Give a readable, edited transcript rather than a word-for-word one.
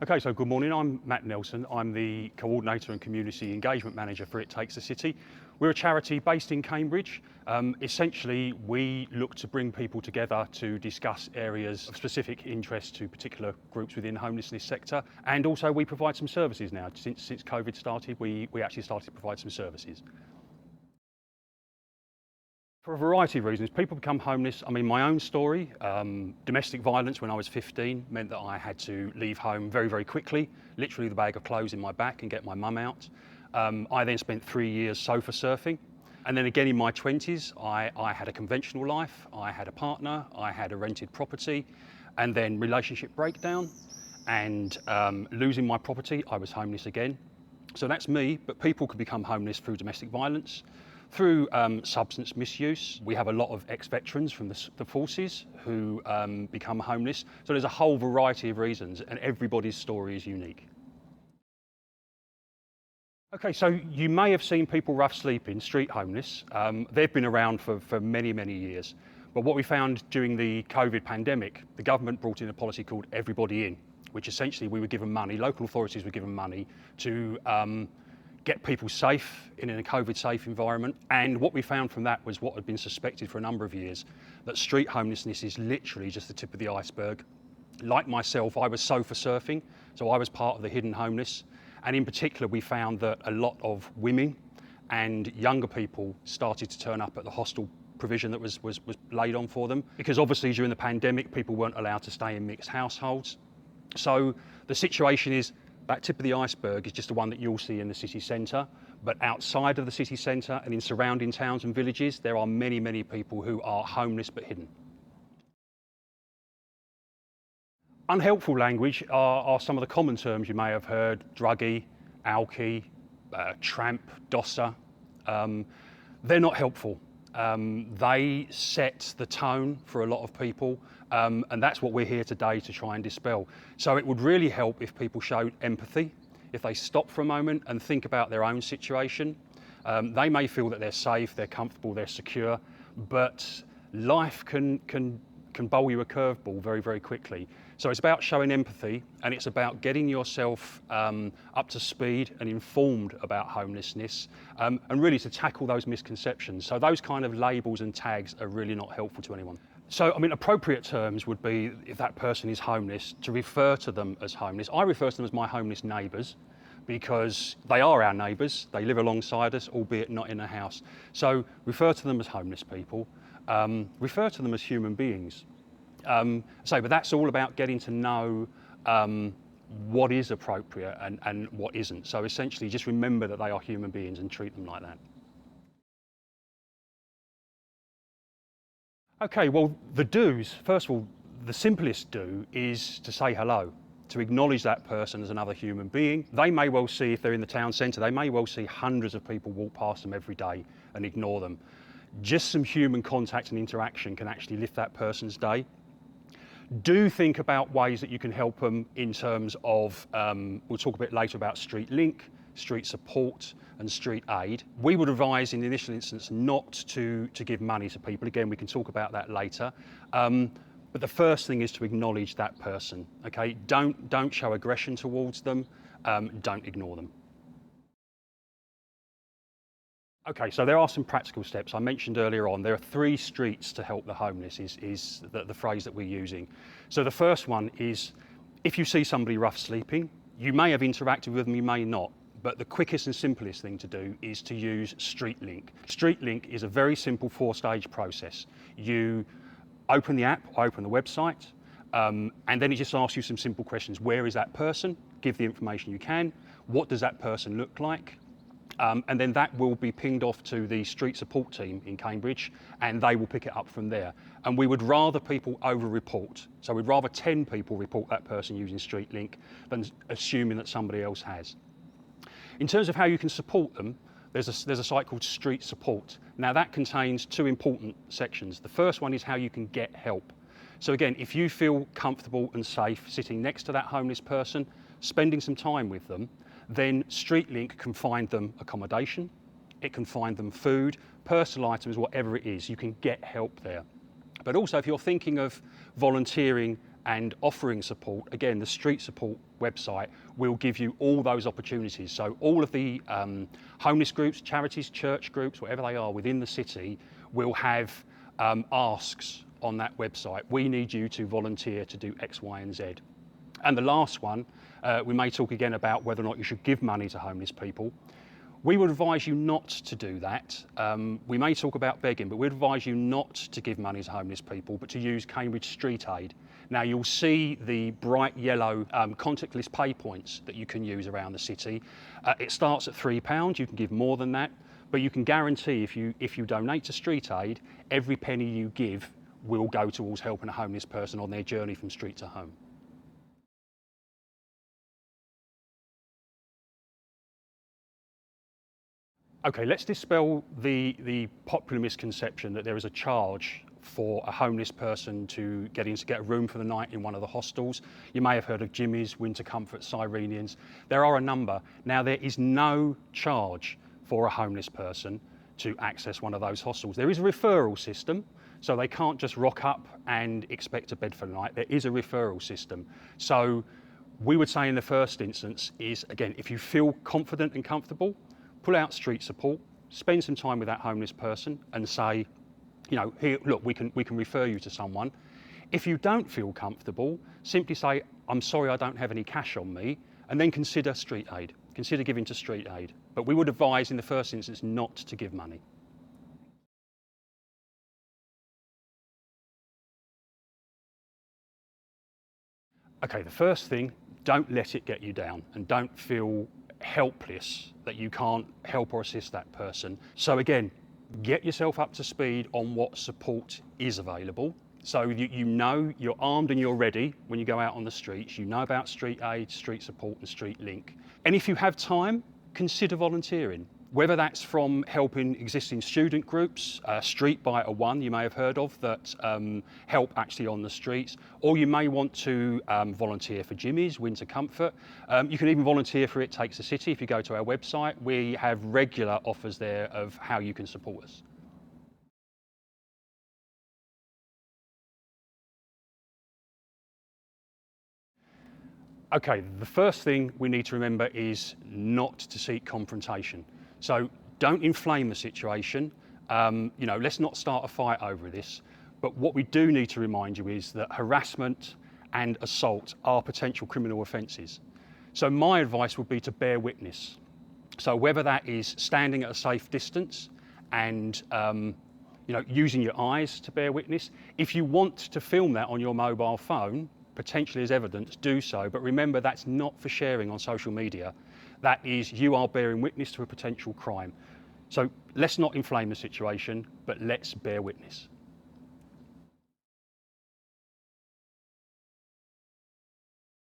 Okay, so good morning. I'm Matt Nelson. I'm the Coordinator and Community Engagement Manager for It Takes a City. We're a charity based in Cambridge. Essentially, we look to bring people together to discuss areas of specific interest to particular groups within the homelessness sector. And also we provide some services now. Since COVID started, we actually started to provide some services. For a variety of reasons, people become homeless. I mean, my own story, domestic violence when I was 15 meant that I had to leave home very, very quickly, literally the bag of clothes in my back and get my mum out. I then spent 3 years sofa surfing. And then again in my 20s, I had a conventional life, I had a partner, I had a rented property, and then relationship breakdown and losing my property, I was homeless again. So that's me, but people can become homeless through domestic violence, through substance misuse. We have a lot of ex-veterans from the forces who become homeless. So there's a whole variety of reasons, and everybody's story is unique. Okay, so you may have seen people rough sleeping, street homeless. They've been around for many, many years. But what we found during the COVID pandemic, the government brought in a policy called Everybody In, which essentially we were given money, local authorities were given money to get people safe in a COVID-safe environment. And what we found from that was what had been suspected for a number of years, that street homelessness is literally just the tip of the iceberg. Like myself, I was sofa surfing, so I was part of the hidden homeless. And in particular, we found that a lot of women and younger people started to turn up at the hostel provision that was laid on for them. Because obviously during the pandemic, people weren't allowed to stay in mixed households. So the situation is, that tip of the iceberg is just the one that you'll see in the city centre, but outside of the city centre and in surrounding towns and villages, there are many, many people who are homeless but hidden. Unhelpful language are some of the common terms you may have heard: druggie, alkie, tramp, dosser. They're not helpful. They set the tone for a lot of people, and that's what we're here today to try and dispel. So it would really help if people showed empathy, if they stop for a moment and think about their own situation. They may feel that they're safe, they're comfortable, they're secure, but life can bowl you a curveball very, very quickly. So it's about showing empathy, and it's about getting yourself up to speed and informed about homelessness, and really to tackle those misconceptions. So those kind of labels and tags are really not helpful to anyone. So, I mean, appropriate terms would be, if that person is homeless, to refer to them as homeless. I refer to them as my homeless neighbours, because they are our neighbours. They live alongside us, albeit not in a house. So refer to them as homeless people. Refer to them as human beings. But that's all about getting to know what is appropriate and what isn't. So essentially just remember that they are human beings and treat them like that. Okay, well, the do's, first of all, the simplest do is to say hello, to acknowledge that person as another human being. They may well see, if they're in the town centre, they may well see hundreds of people walk past them every day and ignore them. Just some human contact and interaction can actually lift that person's day. Do think about ways that you can help them in terms of, we'll talk a bit later about street link, street support and street aid. We would advise in the initial instance not to give money to people. Again, we can talk about that later. But the first thing is to acknowledge that person, okay? Don't show aggression towards them, don't ignore them. Okay, so there are some practical steps. I mentioned earlier on, there are 3 streets to help the homeless is the phrase that we're using. So the first one is, if you see somebody rough sleeping, you may have interacted with them, you may not, but the quickest and simplest thing to do is to use Street Link. Street Link is a very simple 4-stage process. You open the app, open the website, and then it just asks you some simple questions. Where is that person? Give the information you can. What does that person look like? And then that will be pinged off to the street support team in Cambridge, and they will pick it up from there. And we would rather people over-report. So we'd rather 10 people report that person using Street Link than assuming that somebody else has. In terms of how you can support them, there's a site called Street Support. Now that contains 2 important sections. The first one is how you can get help. So again, if you feel comfortable and safe sitting next to that homeless person, spending some time with them, then Street Link can find them accommodation, it can find them food, personal items, whatever it is, you can get help there. But also if you're thinking of volunteering and offering support. Again, the Street Support website will give you all those opportunities. So all of the homeless groups, charities, church groups, whatever they are within the city, will have asks on that website. We need you to volunteer to do X, Y, and Z. And the last one, we may talk again about whether or not you should give money to homeless people. We would advise you not to do that. We may talk about begging, but we'd advise you not to give money to homeless people, but to use Cambridge Street Aid. Now you'll see the bright yellow contactless pay points that you can use around the city. It starts at £3, you can give more than that, but you can guarantee if you donate to Street Aid, every penny you give will go towards helping a homeless person on their journey from street to home. Okay, let's dispel the popular misconception that there is a charge for a homeless person to get a room for the night in one of the hostels. You may have heard of Jimmy's, Winter Comfort, Cyrenians. There are a number. Now, there is no charge for a homeless person to access one of those hostels. There is a referral system, so they can't just rock up and expect a bed for the night. There is a referral system. So we would say in the first instance is, again, if you feel confident and comfortable, pull out Street Support, spend some time with that homeless person and say, you know, here, look, we can refer you to someone. If you don't feel comfortable, simply say, I'm sorry, I don't have any cash on me, and then consider Street Aid. Consider giving to Street Aid. But we would advise in the first instance not to give money. Okay, the first thing, don't let it get you down and don't feel helpless that you can't help or assist that person. So again, get yourself up to speed on what support is available. So you know you're armed and you're ready when you go out on the streets. You know about Street Aid, Street Support and Street Link. And if you have time, consider volunteering. Whether that's from helping existing student groups, Street Biter One you may have heard of that help actually on the streets, or you may want to volunteer for Jimmy's, Winter Comfort. You can even volunteer for It Takes a City. If you go to our website, we have regular offers there of how you can support us. Okay, the first thing we need to remember is not to seek confrontation. So don't inflame the situation. Let's not start a fight over this. But what we do need to remind you is that harassment and assault are potential criminal offences. So my advice would be to bear witness. So whether that is standing at a safe distance and using your eyes to bear witness. If you want to film that on your mobile phone, potentially as evidence, do so. But remember, that's not for sharing on social media. That is, you are bearing witness to a potential crime. So let's not inflame the situation, but let's bear witness.